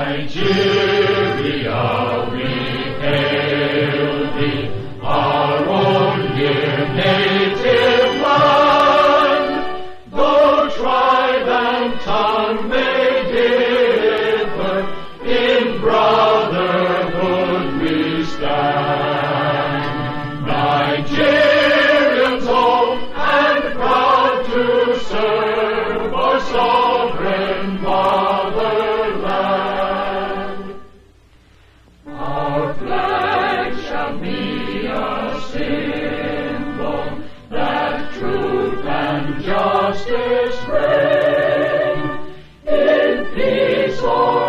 Nigeria, we hail thee, our own dear native land. Though tribe and tongue may differ, in brotherhood we stand. Nigerians old and proud to serve our sovereign motherland. Our flag shall be a symbol that truth and justice reign in peace or